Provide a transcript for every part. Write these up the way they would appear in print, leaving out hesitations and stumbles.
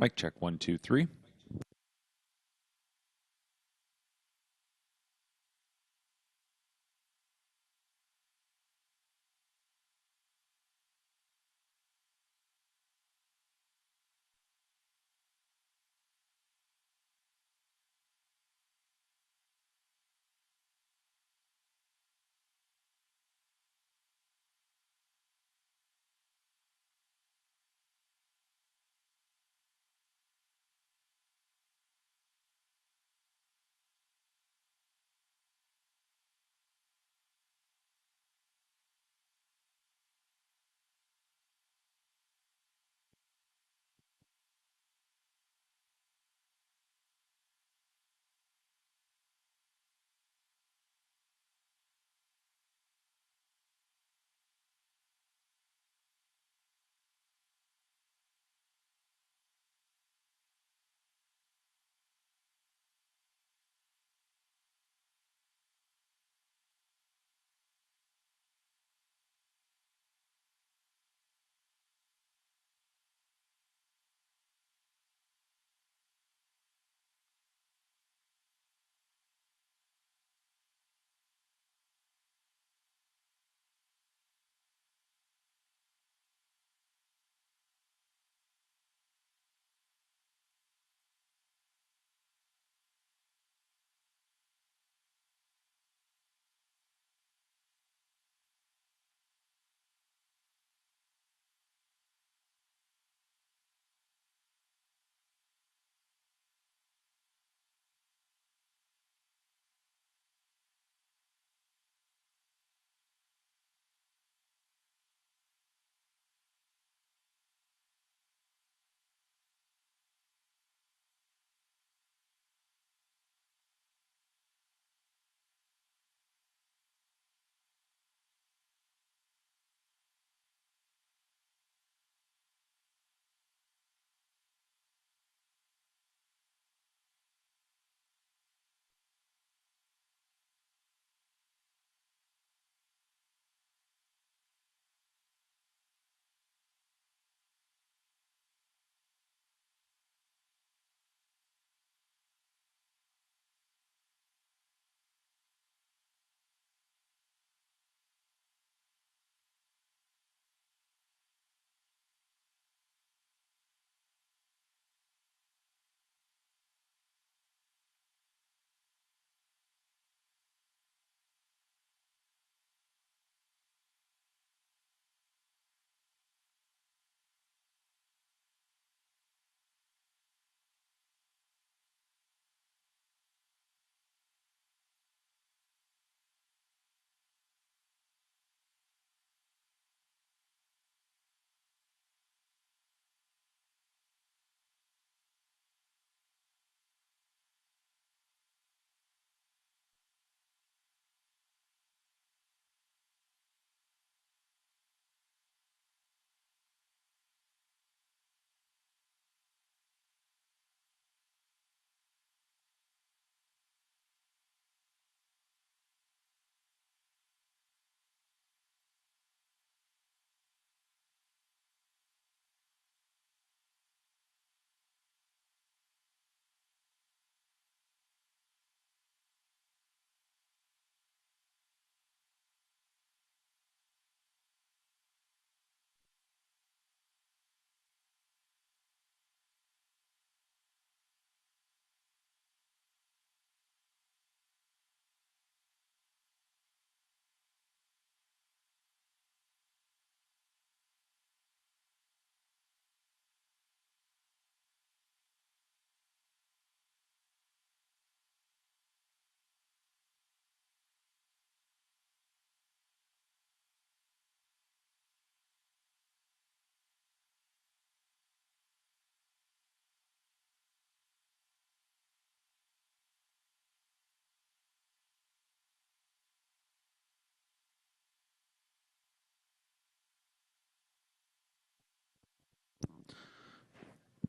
Mic check 1, 2, 3.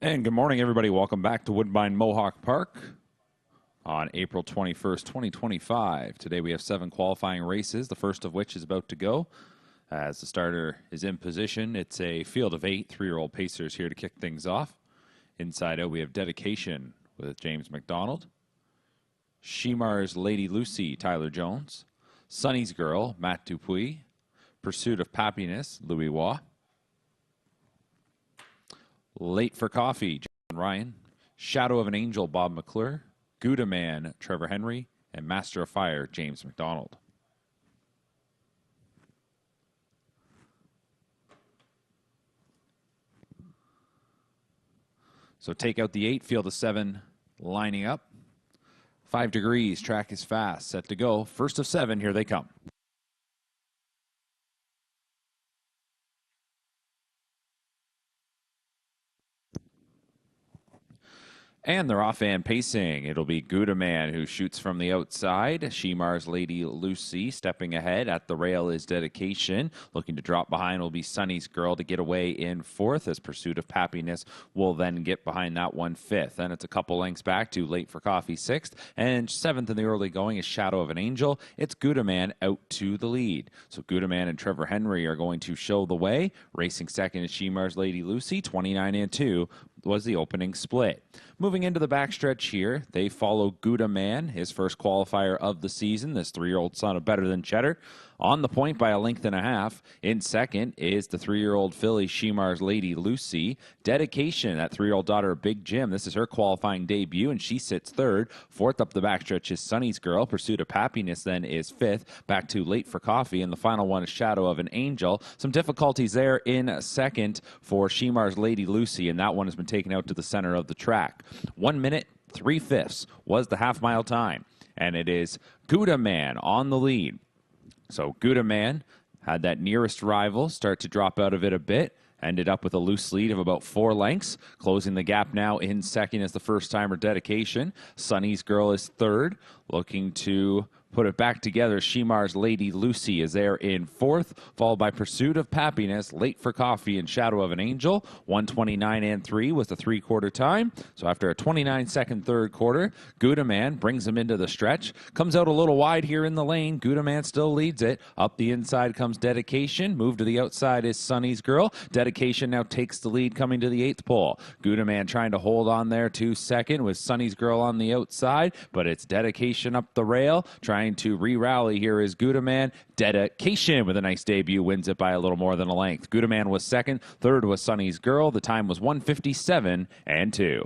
And good morning, everybody. Welcome back to Woodbine Mohawk Park on April 21st, 2025. Today we have 7 qualifying races, the first of which is about to go. As the starter is in position, it's a field of 8 3-year-old pacers here to kick things off. Inside out, we have Dedication with James McDonald. Shemar's Lady Lucy, Tyler Jones. Sonny's Girl, Matt Dupuis. Pursuit of Happiness, Louis Waugh. Late for Coffee, John Ryan. Shadow of an Angel, Bob McClure. Gouda Man, Trevor Henry. And Master of Fire, James McDonald. So take out the 8, field of 7 lining up. 5 degrees, track is fast, set to go. First of 7, here they come. And they're off and pacing. It'll be Gouda Man who shoots from the outside. Shemar's Lady Lucy stepping ahead. At the rail is Dedication. Looking to drop behind will be Sonny's Girl to get away in 4th, as Pursuit of Happiness will then get behind that one 5th. And it's a couple lengths back to Late for Coffee 6th. And 7th in the early going is Shadow of an Angel. It's Gouda Man out to the lead. So Gouda Man and Trevor Henry are going to show the way. Racing second is Shemar's Lady Lucy, 29 and 2. Was the opening split. Moving into the backstretch here, they follow Gouda Man, his first qualifier of the season, this 3-year-old son of Better Than Cheddar. On the point by a length and a half. In second is the 3-year-old filly Shemar's Lady Lucy. Dedication, that 3-year-old daughter of Big Jim. This is her qualifying debut, and she sits 3rd. 4th up the backstretch is Sonny's Girl. Pursuit of Happiness then is 5th. Back to Late for Coffee, and the final one is Shadow of an Angel. Some difficulties there in 2nd for Shemar's Lady Lucy, and that one has been taken out to the center of the track. 1 minute, 3/5 was the half-mile time, and it is Gouda Man on the lead. So Gouda Man had that nearest rival start to drop out of it a bit. Ended up with a loose lead of about 4 lengths. Closing the gap now in second is the first-timer Dedication. Sonny's Girl is 3rd. Looking to put it back together, Shemar's Lady Lucy is there in 4th, followed by Pursuit of Happiness, Late for Coffee, and Shadow of an Angel. 1:29 and 3 was the 3/4 time. So after a 29-second third quarter, Gouda Man brings him into the stretch. Comes out a little wide here in the lane. Gouda Man still leads it. Up the inside comes Dedication. Move to the outside is Sonny's Girl. Dedication now takes the lead coming to the 8th pole. Gouda Man trying to hold on there to second with Sonny's Girl on the outside, but it's Dedication up the rail. Trying to re-rally here is Gouda Man. Dedication with a nice debut wins it by a little more than a length. Gouda Man was 2nd. 3rd was Sonny's Girl. The time was 1:57 and 2.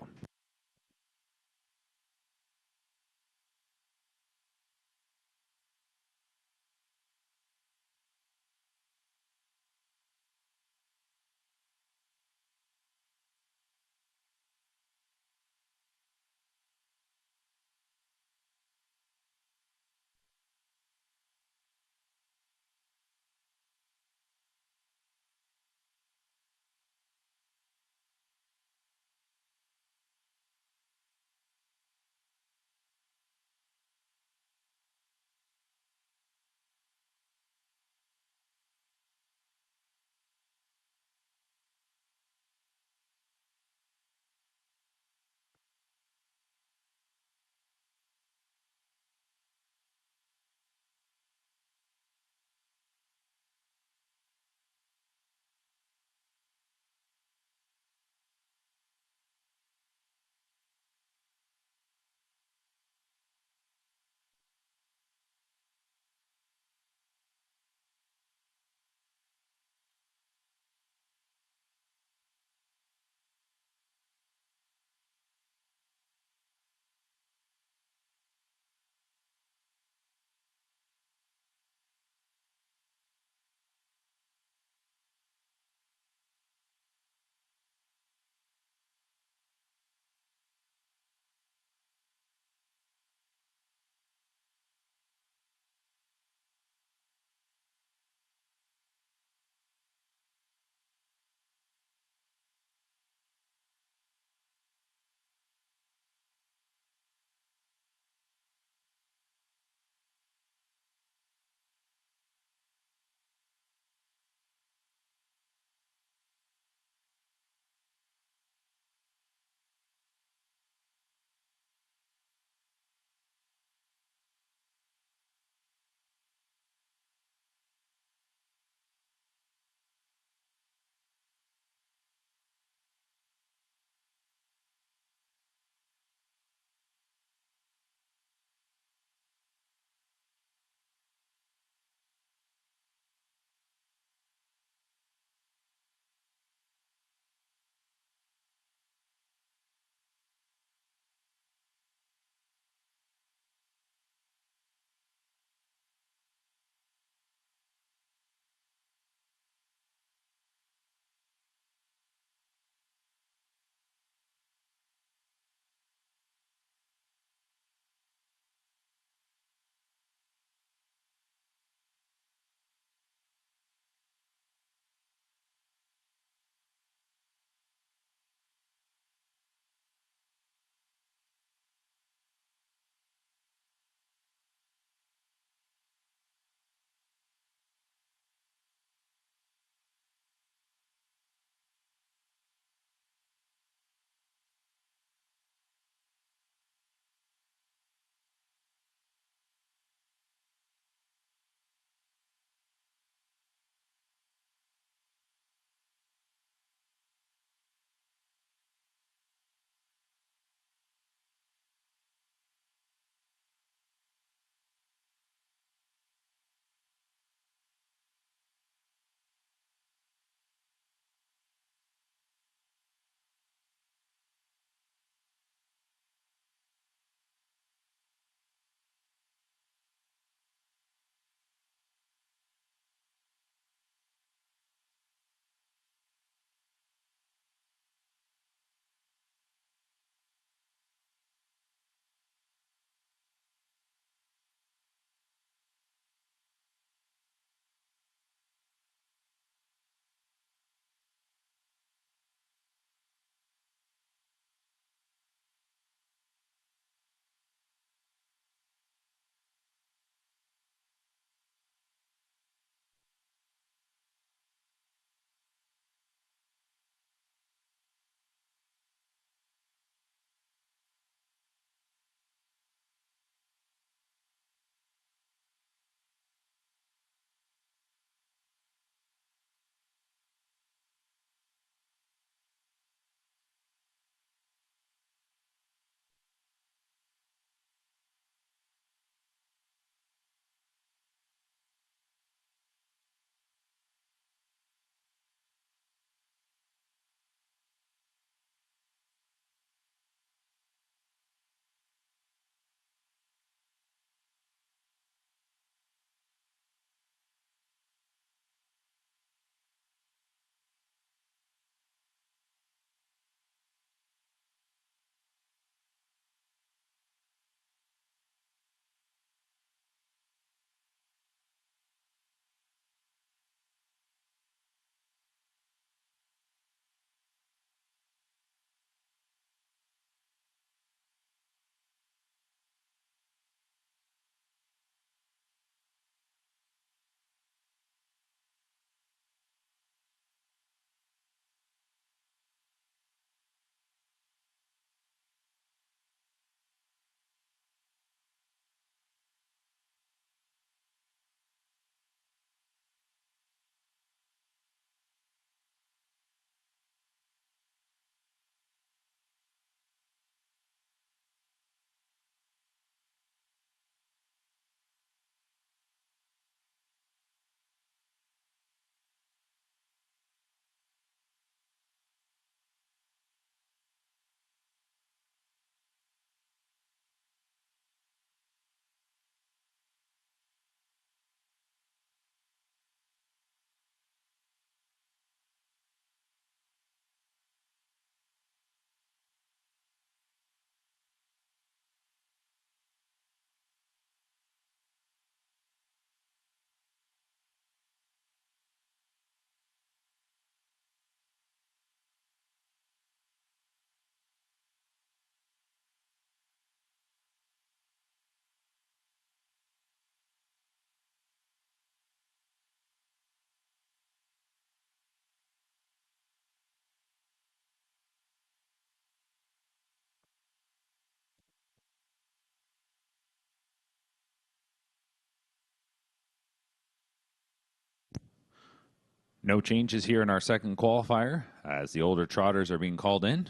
No changes here in our second qualifier as the older trotters are being called in.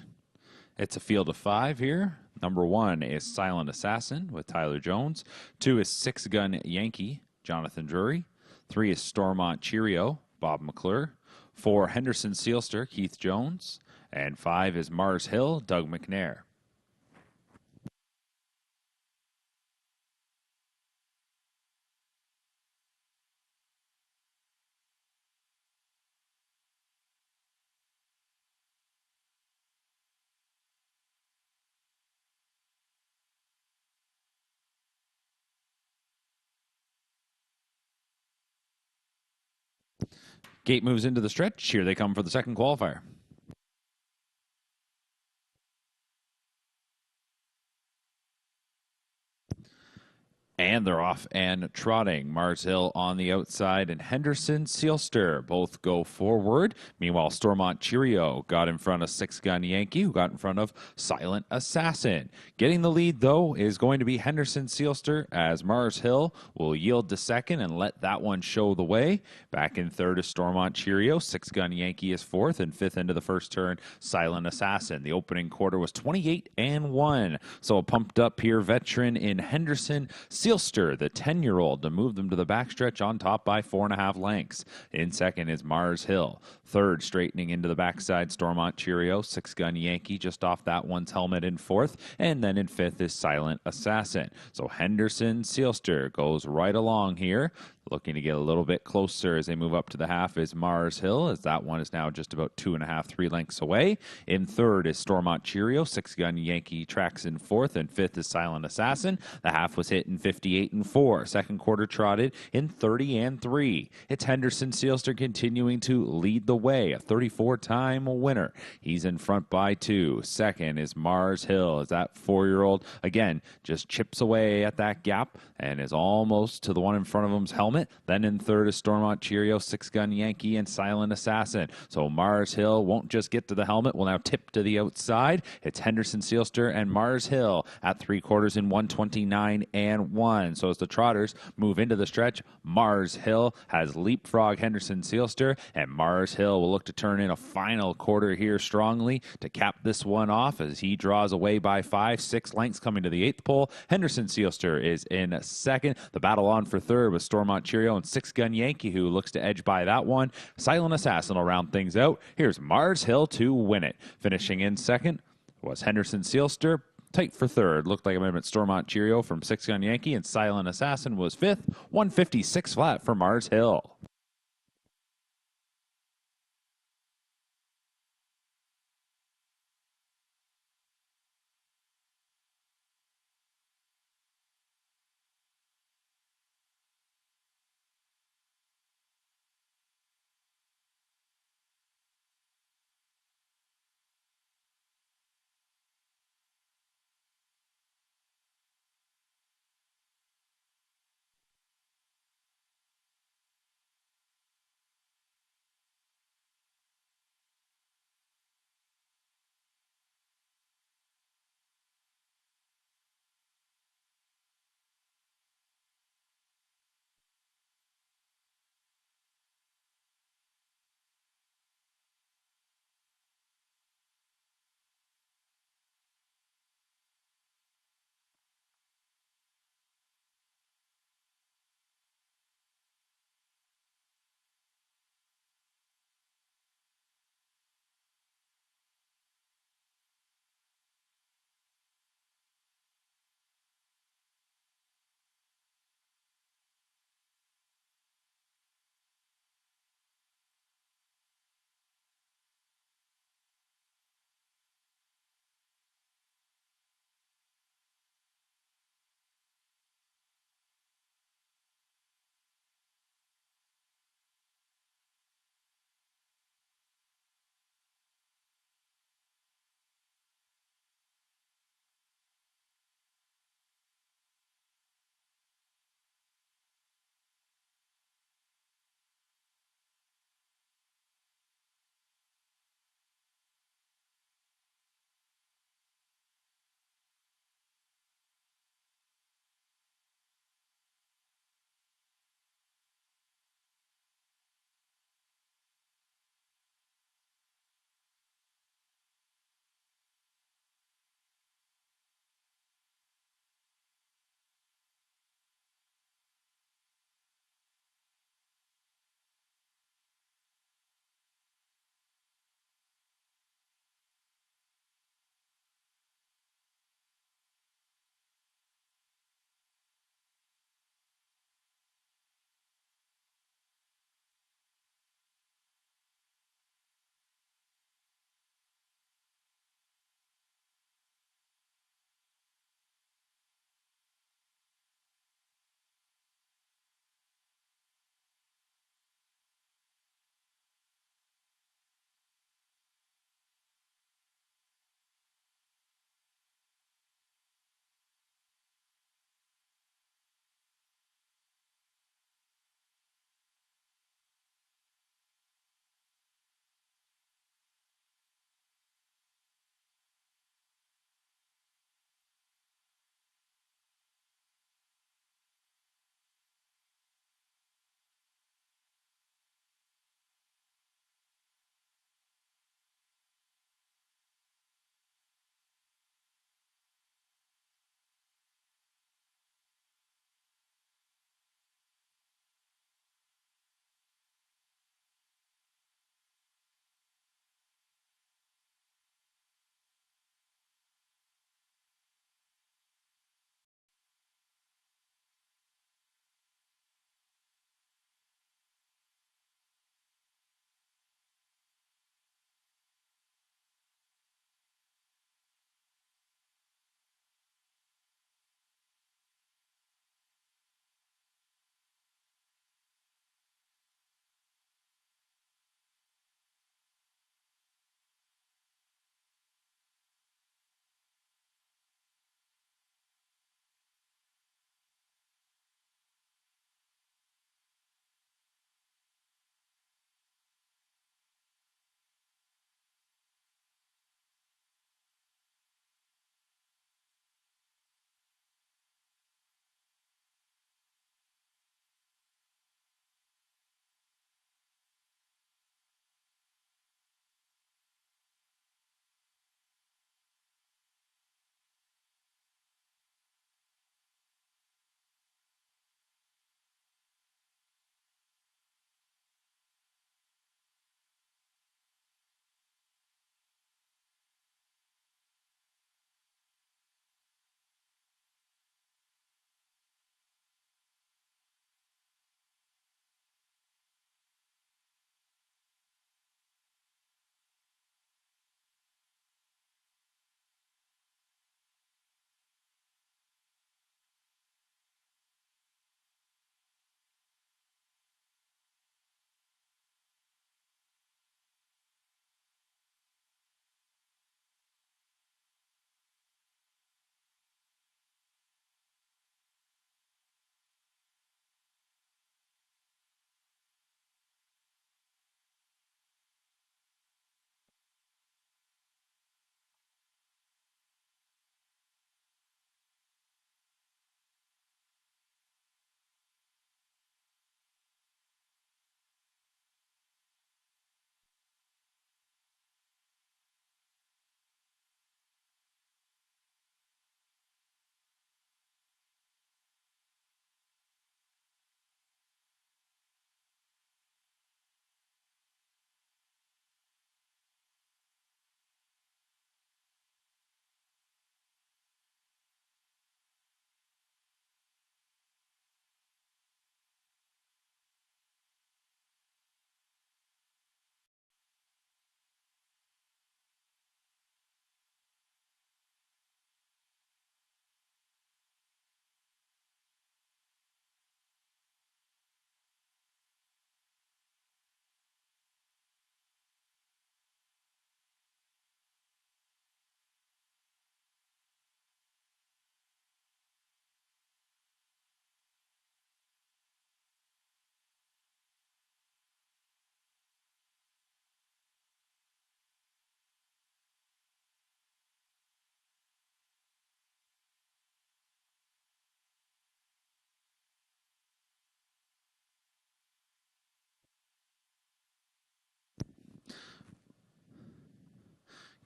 It's a field of 5 here. Number 1 is Silent Assassin with Tyler Jones. 2 is Six Gun Yankee, Jonathan Drury. 3 is Stormont Cheerio, Bob McClure. 4, Henderson Sealster, Keith Jones. And 5 is Mars Hill, Doug McNair. Gate moves into the stretch. Here they come for the second qualifier. And they're off and trotting. Mars Hill on the outside and Henderson Sealster both go forward. Meanwhile, Stormont Cheerio got in front of Six Gun Yankee, who got in front of Silent Assassin. Getting the lead, though, is going to be Henderson Sealster as Mars Hill will yield to second and let that one show the way. Back in third is Stormont Cheerio. Six Gun Yankee is fourth, and fifth into the first turn, Silent Assassin. The opening quarter was 28-1. So a pumped up here veteran in Henderson Sealster, the 10-year-old, to move them to the backstretch on top by 4.5 lengths. In second is Mars Hill. Third, straightening into the backside, Stormont Cheerio. Six Gun Yankee just off that one's helmet in fourth. And then in fifth is Silent Assassin. So Henderson Sealster goes right along here. Looking to get a little bit closer as they move up to the half is Mars Hill, as that one is now just about 2.5, 3 lengths away. In third is Stormont Cheerio. Six Gun Yankee tracks in fourth, and fifth is Silent Assassin. The half was hit in 58-4. Second quarter trotted in 30-3. It's Henderson Sealster continuing to lead the way, a 34-time winner. He's in front by 2. Second is Mars Hill, as that 4-year-old, again, just chips away at that gap and is almost to the one in front of him's helmet. Then in third is Stormont Cheerio, Six Gun Yankee, and Silent Assassin. So Mars Hill won't just get to the helmet, will now tip to the outside. It's Henderson Sealster and Mars Hill at 3/4 in 129-1. So as the trotters move into the stretch, Mars Hill has leapfrog Henderson Sealster, and Mars Hill will look to turn in a final quarter here strongly to cap this one off as he draws away by 5-6 lengths coming to the 8th pole. Henderson Sealster is in second. The battle on for third with Stormont Cheerio and Six Gun Yankee, who looks to edge by that one. Silent Assassin will round things out. Here's Mars Hill to win it. Finishing in second was Henderson Sealster. Tight for third. Looked like it might have been Stormont Cheerio from Six Gun Yankee, and Silent Assassin was fifth. 156 flat for Mars Hill.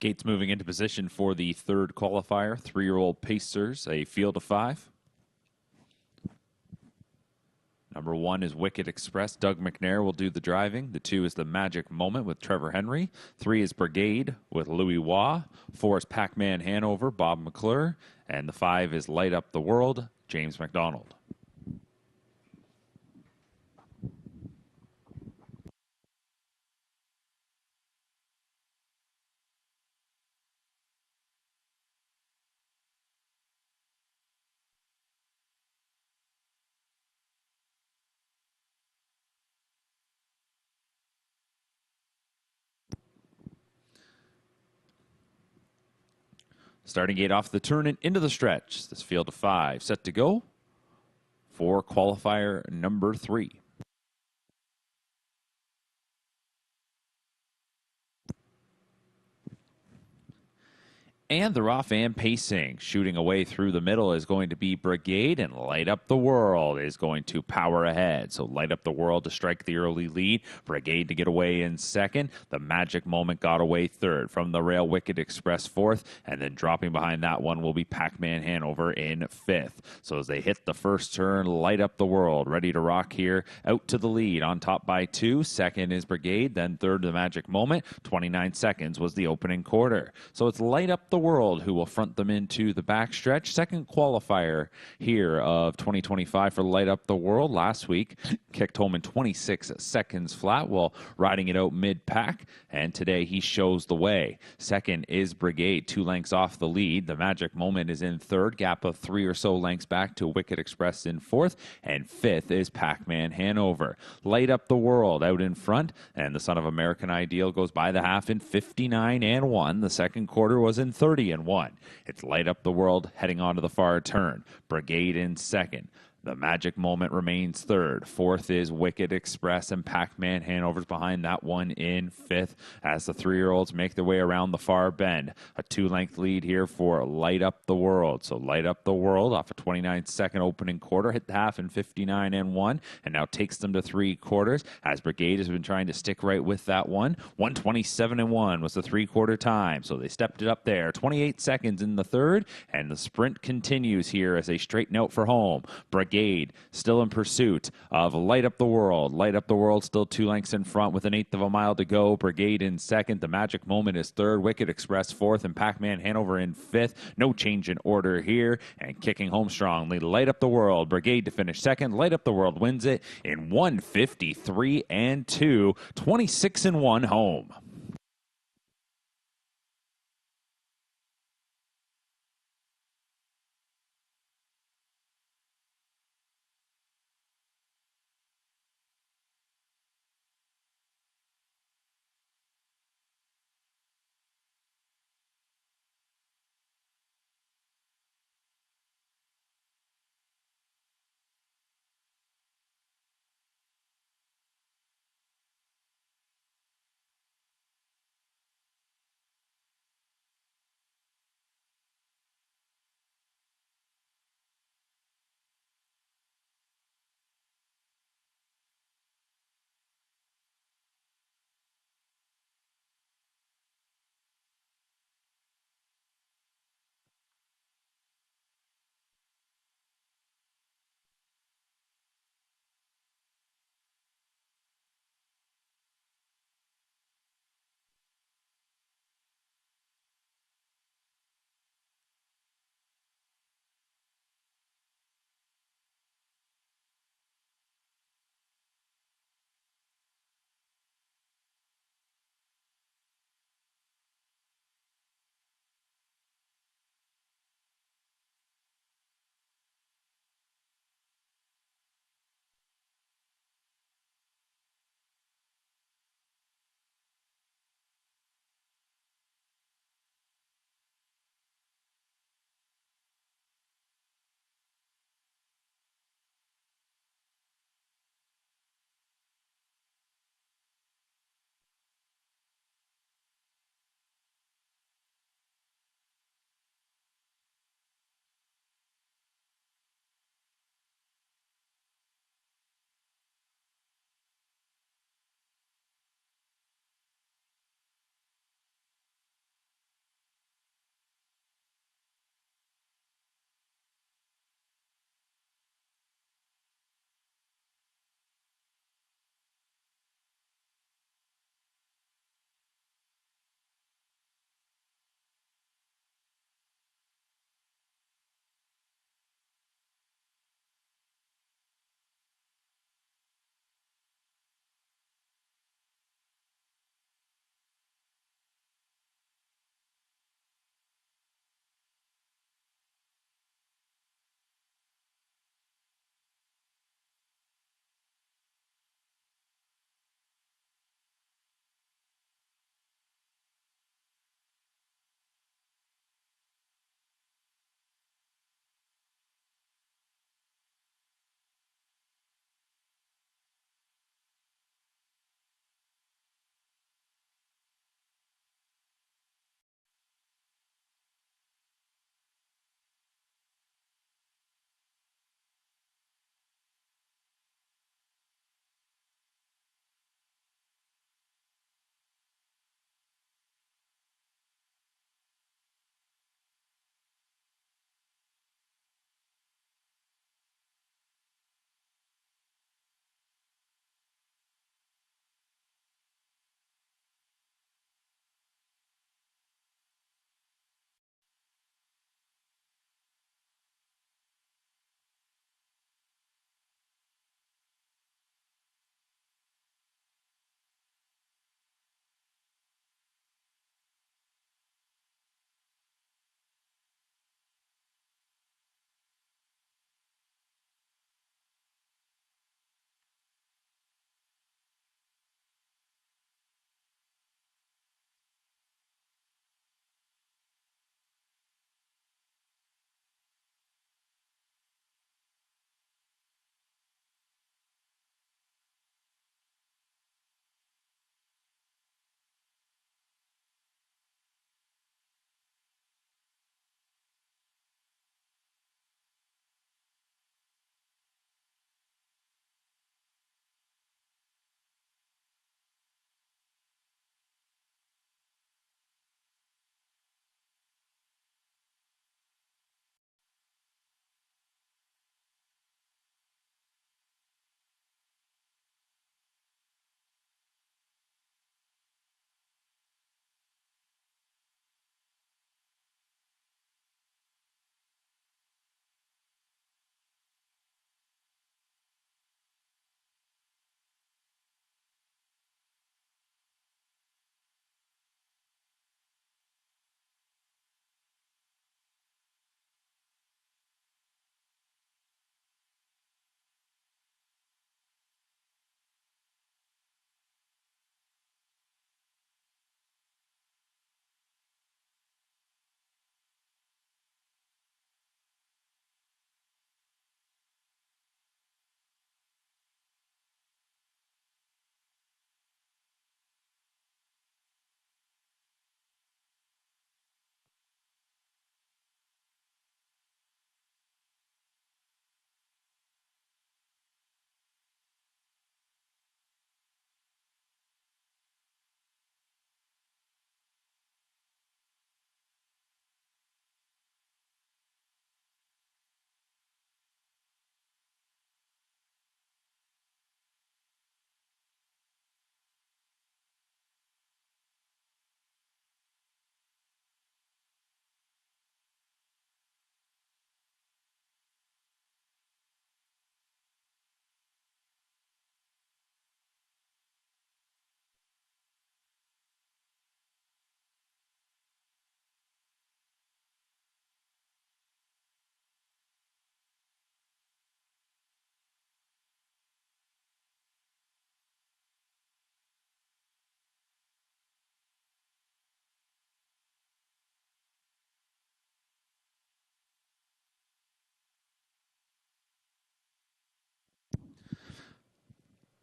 Gates moving into position for the third qualifier. 3-year-old Pacers, a field of 5. Number 1 is Wicked Express. Doug McNair will do the driving. The 2 is The Magic Moment with Trevor Henry. 3 is Brigade with Louis Waugh. 4 is Pac-Man Hanover, Bob McClure. And the 5 is Light Up the World, James McDonald. Starting gate off the turn and into the stretch. This field of 5 set to go for qualifier number 3. And they're off and pacing. Shooting away through the middle is going to be Brigade, and Light Up the World is going to power ahead. So Light Up the World to strike the early lead. Brigade to get away in second. The Magic Moment got away third. From the rail, Wicked Express fourth. And then dropping behind that one will be Pac-Man Hanover in fifth. So as they hit the first turn, Light Up the World ready to rock here. Out to the lead on top by 2. Second is Brigade. Then third, the Magic Moment. 29 seconds was the opening quarter. So it's Light Up the World who will front them into the backstretch. Second qualifier here of 2025 for Light Up the World. Last week, kicked home in 26 seconds flat while riding it out mid-pack, and today he shows the way. Second is Brigade, 2 lengths off the lead. The Magic Moment is in third, gap of 3 or so lengths back to Wicked Express in fourth, and fifth is Pac-Man Hanover. Light Up the World out in front, and the Son of American Ideal goes by the half in 59 and 1. The second quarter was in 30 and 1. It's Light Up the World heading onto the far turn. Brigade in second. The Magic Moment remains third. Fourth is Wicked Express, and Pac-Man Hanover's behind that one in fifth as the 3-year-olds make their way around the far bend. A 2-length lead here for Light Up the World. So Light Up the World off a 29-second opening quarter, hit the half in 59 and 1, and now takes them to 3 quarters as Brigade has been trying to stick right with that one. 127 and 1 was the 3-quarter time, so they stepped it up there. 28 seconds in the third, and the sprint continues here as they straighten out for home. Brigade still in pursuit of Light Up the World. Light Up the World still 2 lengths in front with an 1/8 of a mile to go. Brigade in second. The Magic Moment is third. Wicked Express fourth, and Pac-Man Hanover in fifth. No change in order here, and kicking home strongly. Light Up the World. Brigade to finish second. Light Up the World wins it in 153 and 2. 26 and 1 home.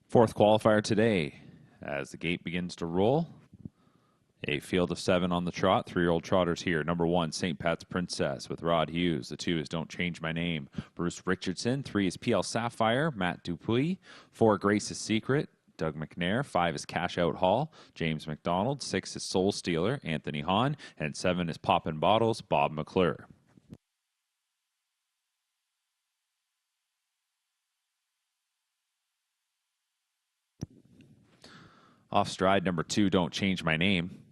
Fourth qualifier today. As the gate begins to roll, a field of 7 on the trot. 3-year-old trotters here. Number 1, St. Pat's Princess with Rod Hughes. The 2 is Don't Change My Name. Bruce Richardson. 3 is PL Sapphire. Matt Dupuis. 4, Grace's Secret. Doug McNair. 5 is Cash Out Hall. James McDonald. 6 is Soul Stealer. Anthony Hahn. And 7 is Poppin' Bottles. Bob McClure. Off stride, number 2, Don't Change My Name.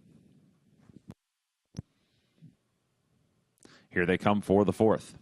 Here they come for the fourth.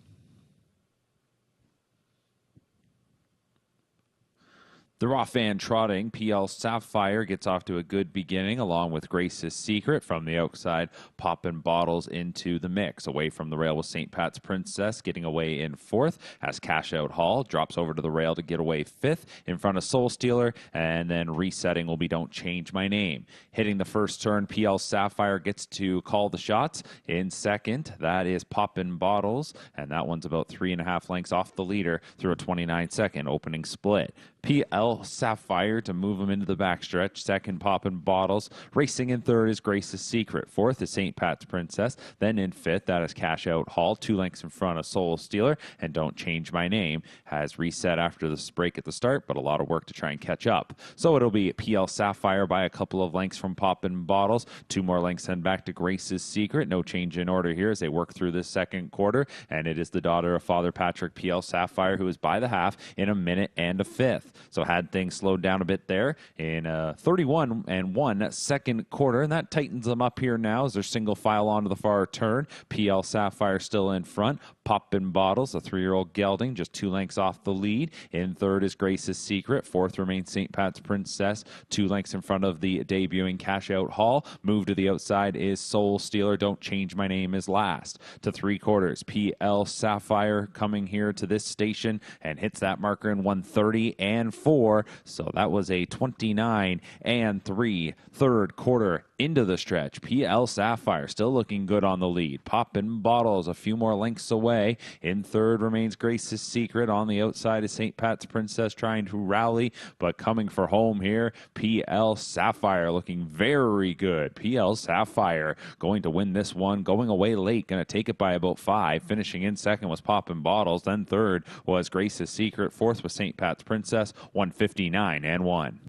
The raw fan trotting, PL Sapphire gets off to a good beginning along with Grace's Secret from the outside, popping bottles into the mix. Away from the rail with St. Pat's Princess getting away in fourth as Cash Out Hall drops over to the rail to get away fifth in front of Soul Stealer, and then resetting will be Don't Change My Name. Hitting the first turn, PL Sapphire gets to call the shots. In second, that is Poppin' Bottles, and that one's about 3.5 lengths off the leader through a 29-second opening split. PL Sapphire to move him into the backstretch. Second, Poppin' Bottles. Racing in third is Grace's Secret. Fourth is St. Pat's Princess. Then in fifth, that is Cash Out Hall. 2 lengths in front of Soul Stealer. And Don't Change My Name has reset after this break at the start, but a lot of work to try and catch up. So it'll be PL Sapphire by a couple of lengths from Poppin' Bottles. 2 more lengths send back to Grace's Secret. No change in order here as they work through this second quarter. And it is the daughter of Father Patrick, PL Sapphire, who is by the half in a minute and a fifth. So had things slowed down a bit there in 31-1 second quarter, and that tightens them up here now as they're single file onto the far turn. PL Sapphire still in front. Poppin' Bottles, a 3-year-old gelding, just 2 lengths off the lead. In third is Grace's Secret. Fourth remains St. Pat's Princess, 2 lengths in front of the debuting Cash Out Hall. Move to the outside is Soul Stealer. Don't Change My Name is last. To 3 quarters, PL Sapphire coming here to this station and hits that marker in 1:30-4. So that was a 29-3 third quarter into the stretch. PL Sapphire still looking good on the lead. Poppin' Bottles a few more lengths away. In third remains Grace's Secret. On the outside is St. Pat's Princess trying to rally, but coming for home here. PL Sapphire looking very good. PL Sapphire going to win this one. Going away late. Going to take it by about 5. Finishing in second was Poppin' Bottles. Then third was Grace's Secret. Fourth was St. Pat's Princess. 159-1.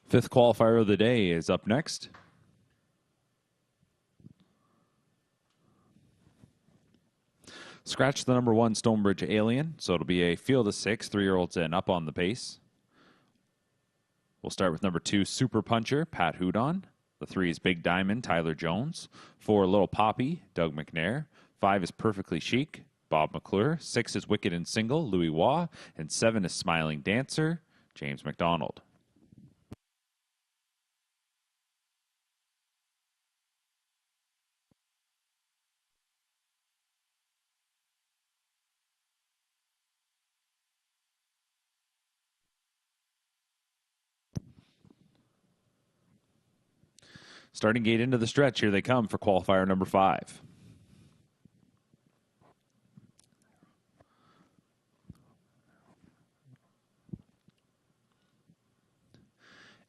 Fifth qualifier of the day is up next. Scratch the number 1 Stonebridge Alien, so it'll be a field of 6, 3-year-olds and up on the pace. We'll start with number 2, Super Puncher, Pat Houdon. The 3 is Big Diamond, Tyler Jones. 4, Little Poppy, Doug McNair. 5 is Perfectly Chic, Bob McClure. 6 is Wicked and Single, Louis Waugh. And 7 is Smiling Dancer, James McDonald. Starting gate into the stretch, here they come for qualifier number 5.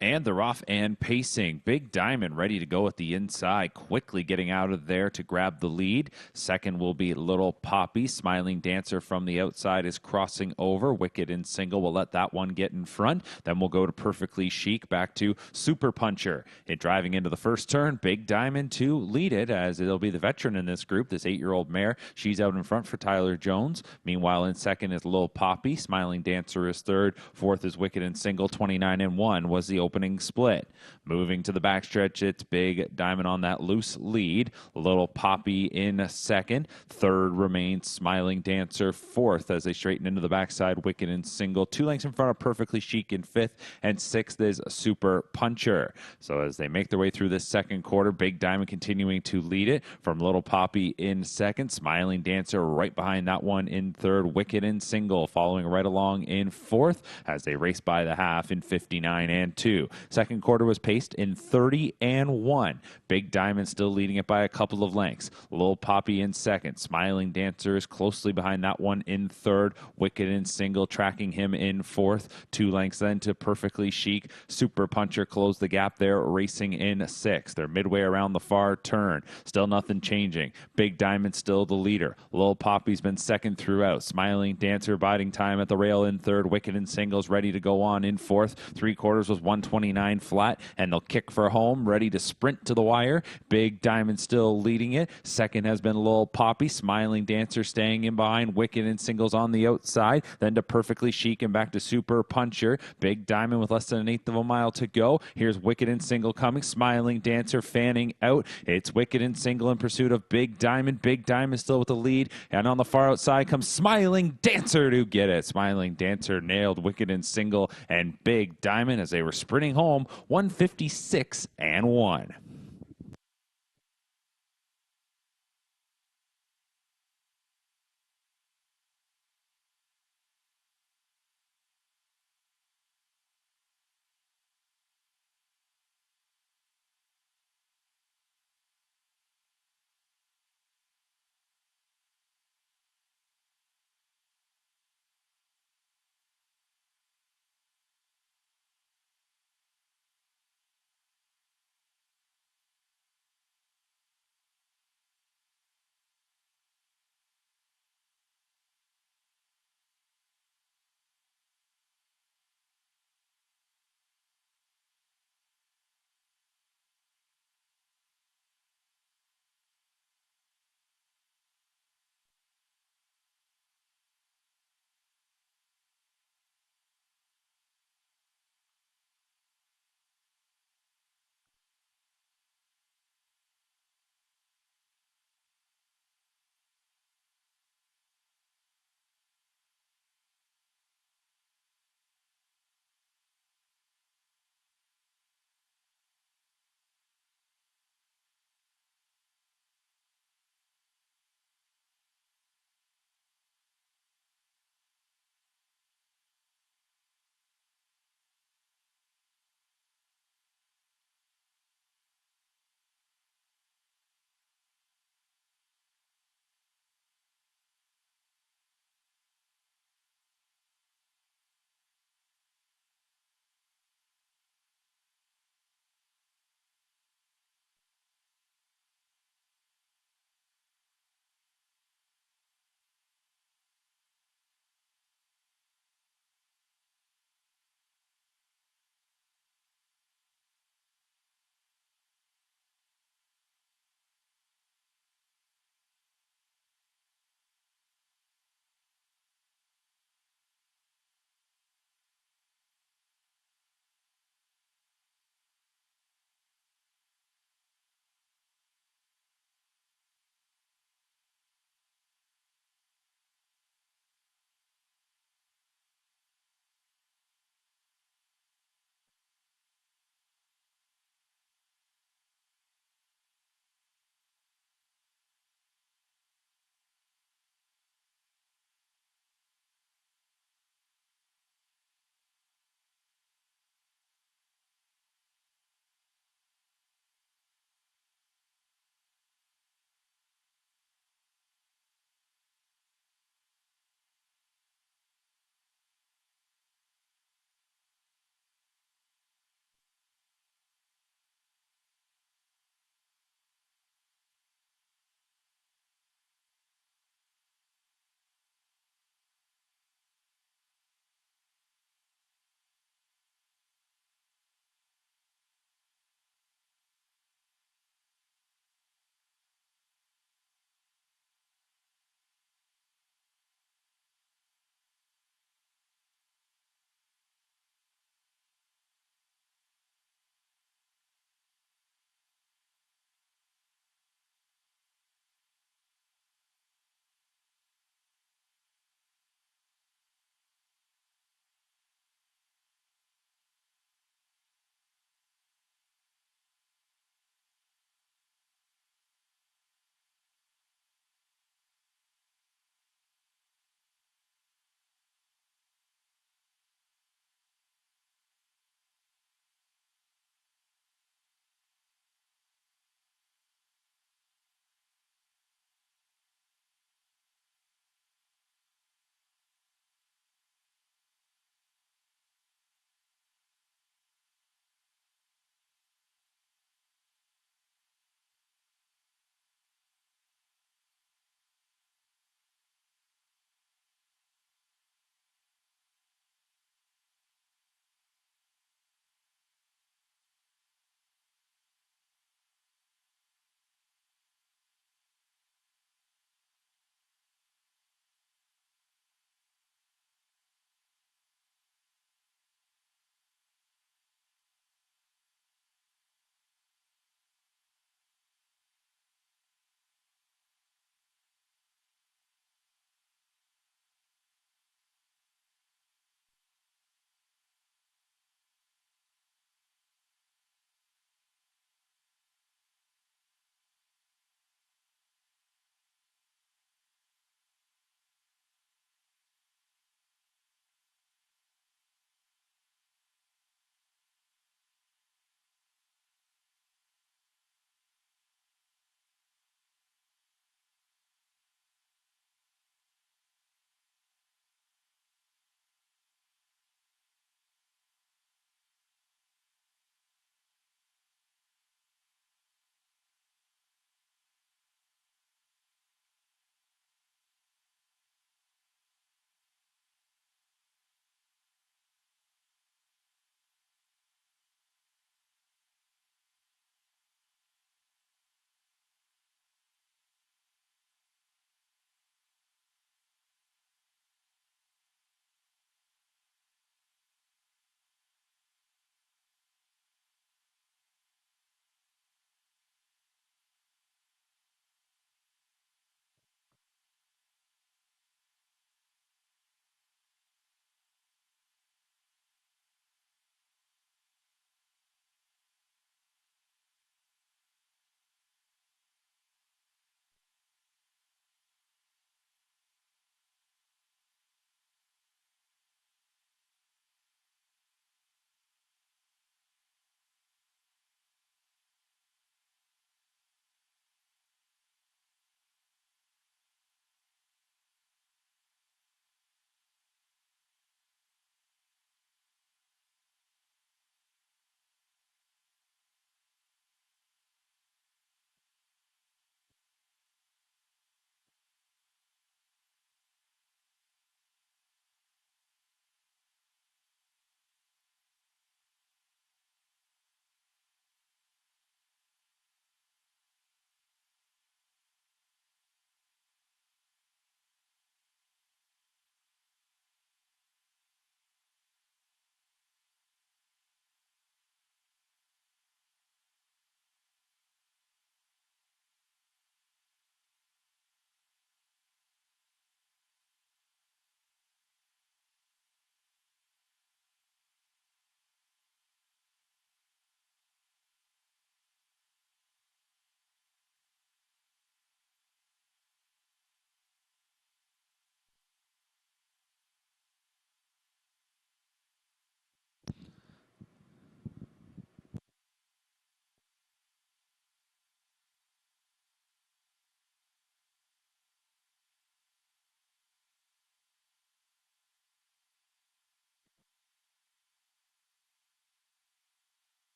And they're off and pacing. Big Diamond ready to go at the inside, quickly getting out of there to grab the lead. Second will be Little Poppy. Smiling Dancer from the outside is crossing over. Wicked and Single will let that one get in front. Then we'll go to Perfectly Chic, back to Super Puncher. Driving into the first turn, Big Diamond to lead it, as it'll be the veteran in this group, this 8-year-old mare. She's out in front for Tyler Jones. Meanwhile, in second is Little Poppy. Smiling Dancer is third. Fourth is Wicked and Single. 29-1 was the opening split. Moving to the backstretch, it's Big Diamond on that loose lead. Little Poppy in second. Third remains Smiling Dancer. Fourth, as they straighten into the backside, Wicked and Single. 2 lengths in front of Perfectly Chic in fifth. And sixth is Super Puncher. So as they make their way through this second quarter, Big Diamond continuing to lead it from Little Poppy in second. Smiling Dancer right behind that one in third. Wicked and Single following right along in fourth as they race by the half in 59-2. Second quarter was paced in 30-1. Big Diamond still leading it by a couple of lengths. Little Poppy in second. Smiling Dancer is closely behind that one in third. Wicked and Single tracking him in fourth. 2 lengths then to Perfectly Chic. Super Puncher closed the gap there, racing in sixth. They're midway around the far turn. Still nothing changing. Big Diamond still the leader. Little Poppy's been second throughout. Smiling Dancer biding time at the rail in third. Wicked and Single's ready to go on in fourth. 3/4 was 129 flat, and they'll kick for home, ready to sprint to the wire. Big Diamond still leading it. Second has been Little Poppy. Smiling Dancer staying in behind. Wicked and Singles on the outside. Then to Perfectly Chic and back to Super Puncher. Big Diamond with less than an eighth of a mile to go. Here's Wicked and Single coming. Smiling Dancer fanning out. It's Wicked and Single in pursuit of Big Diamond. Big Diamond still with the lead. And on the far outside comes Smiling Dancer to get it. Smiling Dancer nailed Wicked and Single and Big Diamond as they were sprinting home 156-1.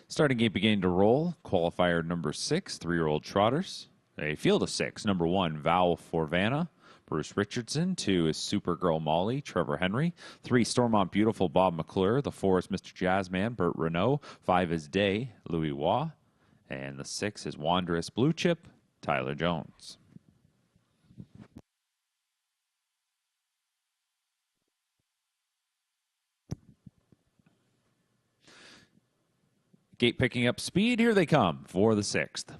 Starting gate beginning to roll. Qualifier number 6, 3-year-old trotters. A field of 6. Number 1, Val Forvana. Bruce Richardson. 2 is Supergirl Molly, Trevor Henry. 3, Stormont Beautiful, Bob McClure. The 4 is Mr. Jazzman, Burt Renault. 5 is Day, Louis Waugh. And the 6 is Wanderous Blue Chip, Tyler Jones. Gate picking up speed. Here they come for the 6th.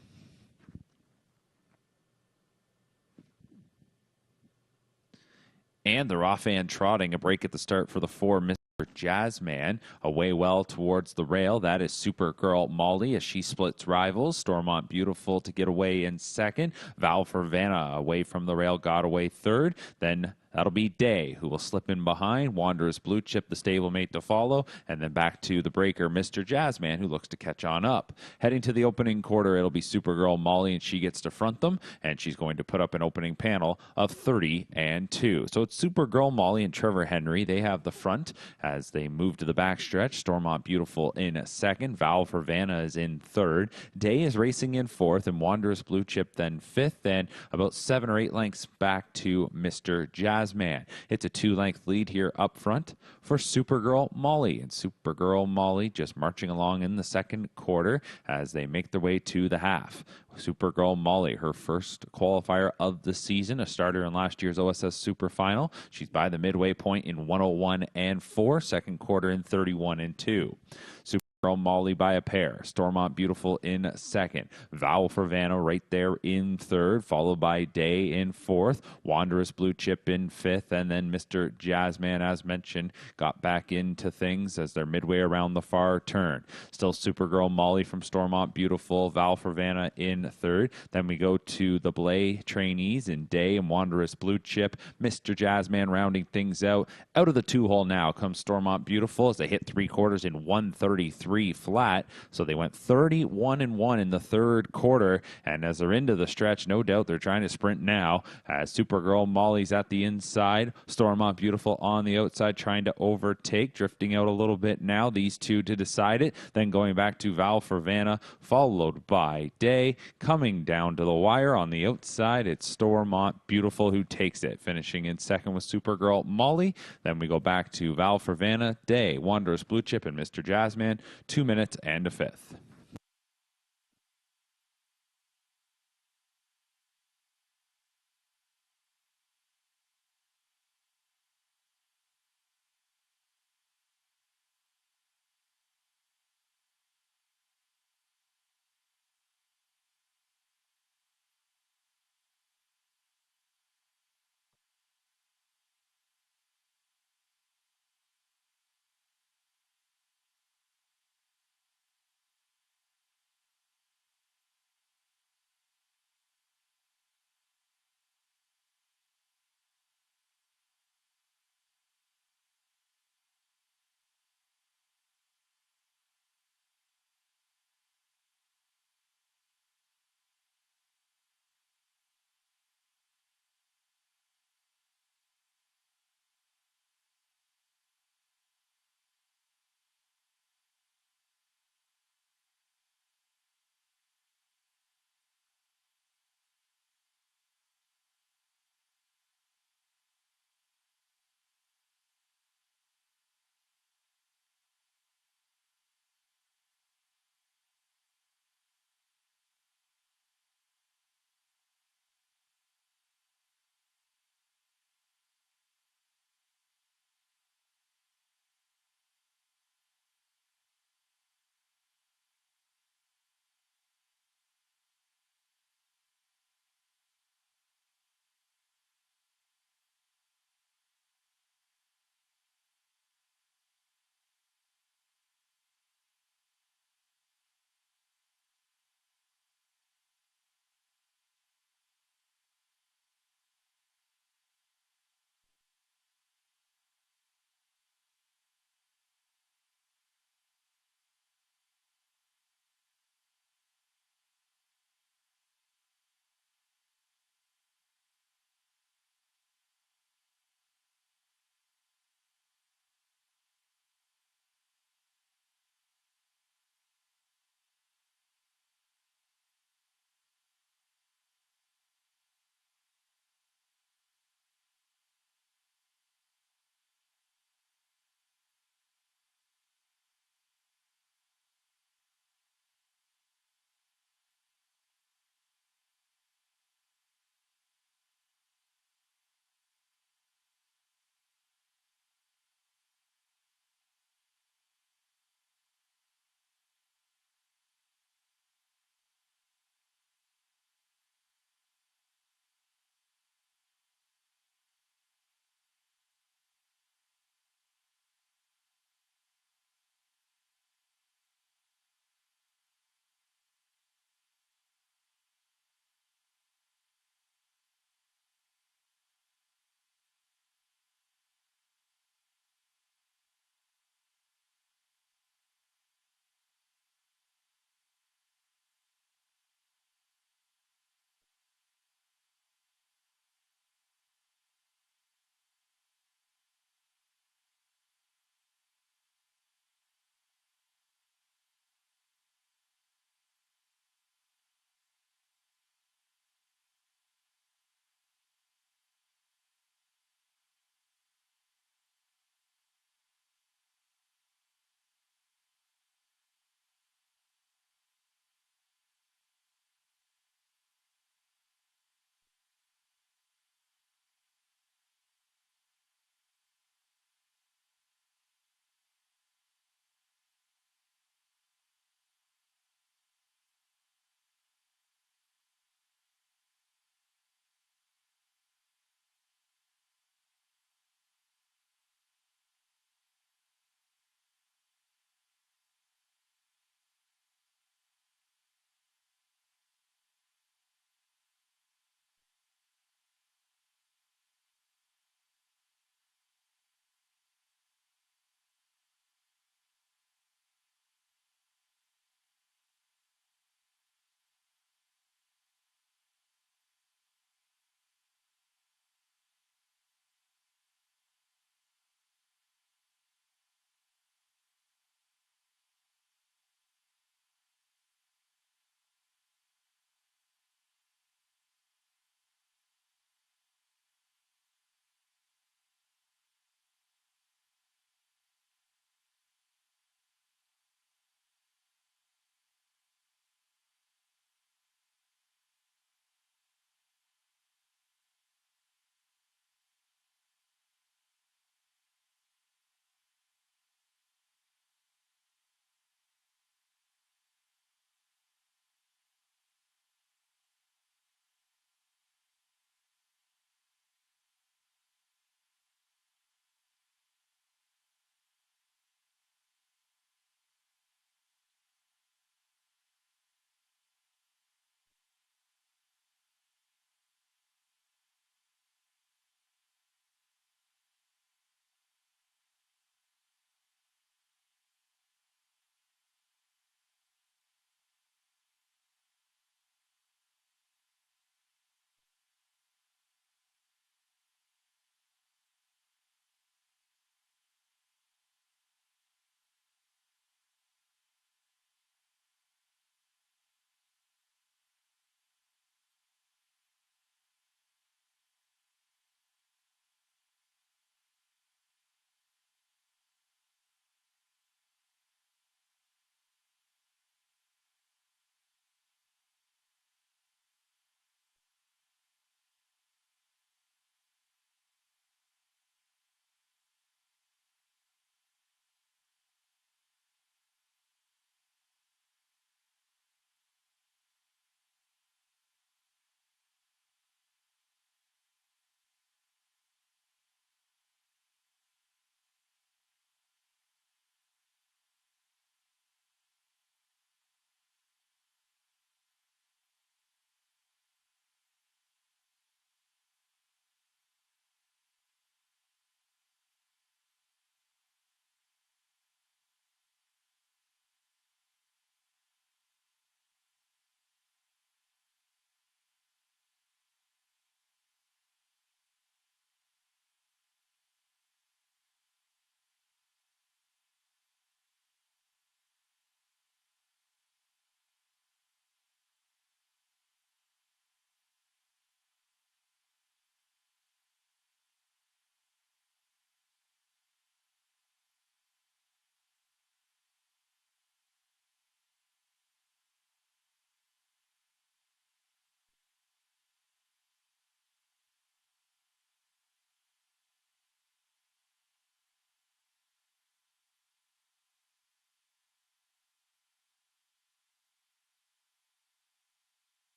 And they're off and trotting. A break at the start for the 4, Mr. Jazzman. Away well towards the rail. That is Supergirl Molly as she splits rivals. Stormont Beautiful to get away in second. Val Forvana away from the rail, got away third. Then that'll be Day, who will slip in behind. Wanderous Blue Chip, the stablemate, to follow. And then back to the breaker, Mr. Jazzman, who looks to catch on up. Heading to the opening quarter, it'll be Supergirl Molly, and she gets to front them. And she's going to put up an opening panel of 30-2. So it's Supergirl Molly and Trevor Henry. They have the front as they move to the backstretch. Stormont Beautiful in second. Val Forvana is in third. Day is racing in fourth, and Wanderous Blue Chip then fifth. And about 7 or 8 lengths back to Mr. Jazzman. It's a 2-length lead here up front for Supergirl Molly. And Supergirl Molly just marching along in the second quarter as they make their way to the half. Supergirl Molly, her first qualifier of the season, a starter in last year's OSS Super Final. She's by the midway point in 101-4, second quarter in 31-2. Supergirl Molly by a pair. Stormont Beautiful in second. Val Forvana right there in third, followed by Day in fourth. Wanderous Blue Chip in fifth, and then Mr. Jazzman, as mentioned, got back into things as they're midway around the far turn. Still Supergirl Molly from Stormont Beautiful, Val Forvana in third. Then we go to the Blay trainees in Day and Wanderous Blue Chip. Mr. Jazzman rounding things out. Out of the 2-hole now comes Stormont Beautiful as they hit 3/4 in 133 flat. So they went 31-1 in the third quarter. And as they're into the stretch, no doubt they're trying to sprint now as Supergirl Molly's at the inside. Stormont Beautiful on the outside trying to overtake, drifting out a little bit now. These two to decide it. Then going back to Val Forvana, followed by Day. Coming down to the wire on the outside, it's Stormont Beautiful who takes it, finishing in second with Supergirl Molly. Then we go back to Val Forvana, Day, Wanderous Blue Chip, and Mr. Jazzman. 2 minutes and a fifth.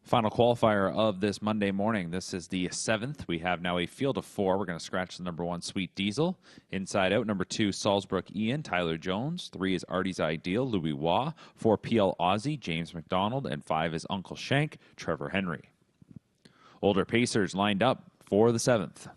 Final qualifier of this Monday morning. This is the 7th. We have now a field of 4. We're going to scratch the number 1, Sweet Diesel. Inside out, number 2, Salzbrook Ian, Tyler Jones. 3 is Artie's Ideal, Louis Waugh. 4, PL Aussie, James McDonald. And 5 is Uncle Shank, Trevor Henry. Older Pacers lined up for the 7th.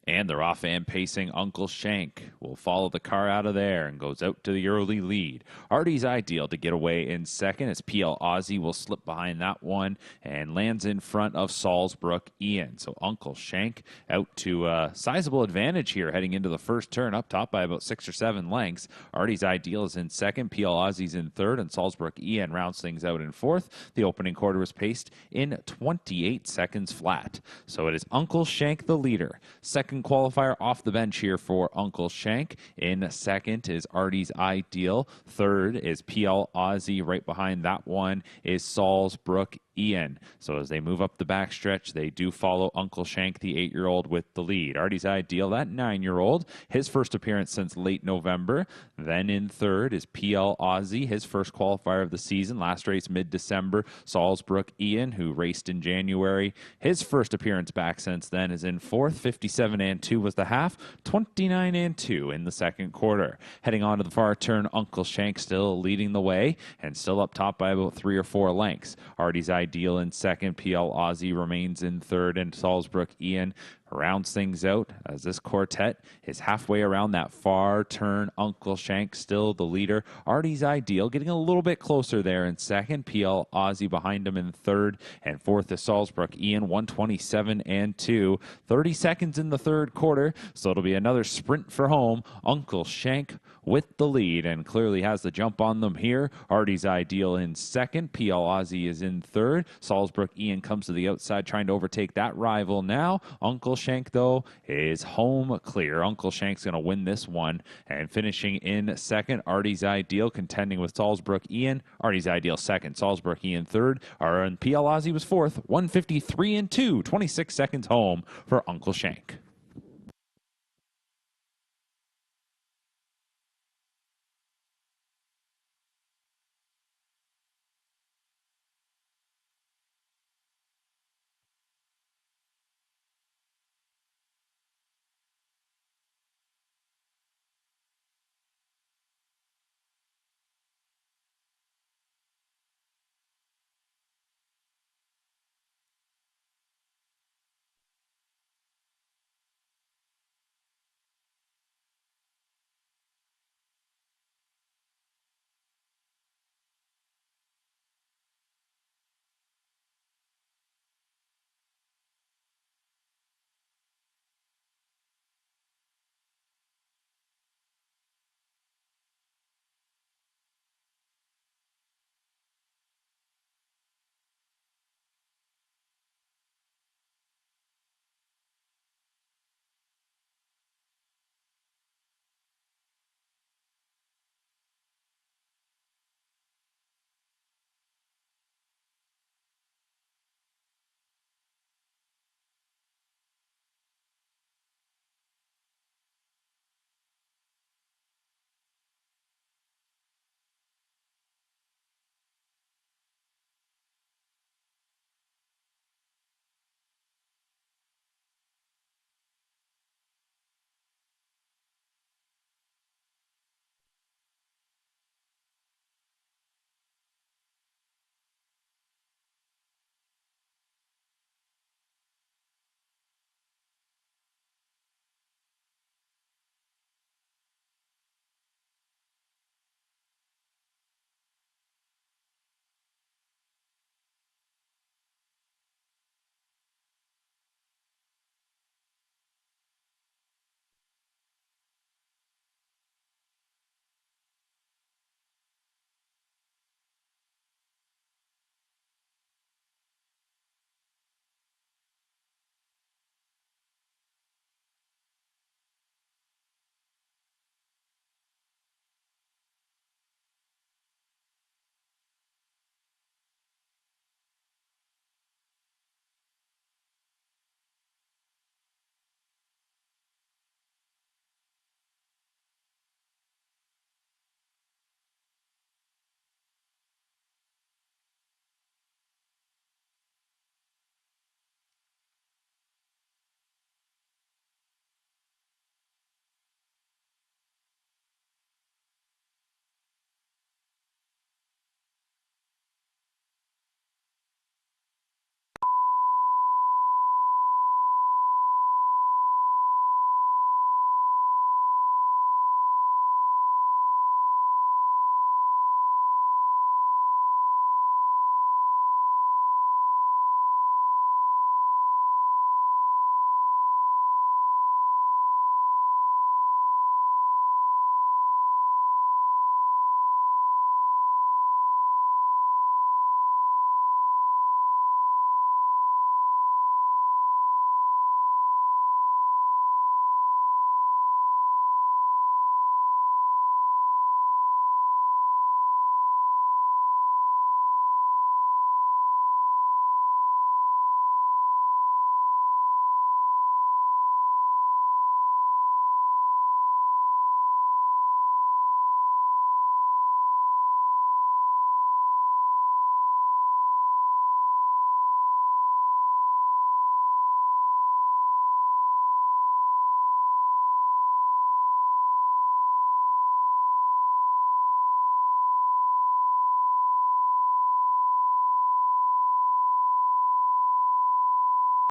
And they're off and pacing. Uncle Shank will follow the car out of there and goes out to the early lead. Artie's Ideal to get away in second as PL Aussie will slip behind that one and lands in front of Salzbrook Ian. So Uncle Shank out to a sizable advantage here heading into the first turn, up top by about 6 or 7 lengths. Artie's Ideal is in second, PL Aussie's in third, and Salzbrook Ian rounds things out in fourth. The opening quarter was paced in 28 seconds flat. So it is Uncle Shank the leader. Second qualifier off the bench here for Uncle Shank. In second is Artie's Ideal. Third is PL Aussie. Right behind that one is Salzbrook Ian. So as they move up the backstretch, they do follow Uncle Shank, the 8-year-old, with the lead. Artie's Ideal, that 9-year-old, his first appearance since late November. Then in third is PL Aussie, his first qualifier of the season. Last race mid-December. Salzbrook Ian, who raced in January. His first appearance back since then is in fourth. 57-2 was the half. 29-2 in the second quarter. Heading on to the far turn, Uncle Shank still leading the way and still up top by about 3 or 4 lengths. Artie's Ideal in second, PL Aussie remains in third, and Salzbrook Ian rounds things out as this quartet is halfway around that far turn. Uncle Shank still the leader. Artie's Ideal getting a little bit closer there in second. PL Aussie behind him in third, and fourth is Salzbrook Ian, 127-2. 30 seconds in the third quarter, so it'll be another sprint for home. Uncle Shank with the lead and clearly has the jump on them here. Artie's Ideal in second. PL Aussie is in third. Salzbrook Ian comes to the outside trying to overtake that rival now. Uncle Shank, though, is home clear. Uncle Shank's going to win this one. And finishing in second, Artie's Ideal contending with Salzbrook Ian. Artie's Ideal second, Salzbrook Ian third. And PL Aussie was fourth, 153-2. 26 seconds home for Uncle Shank.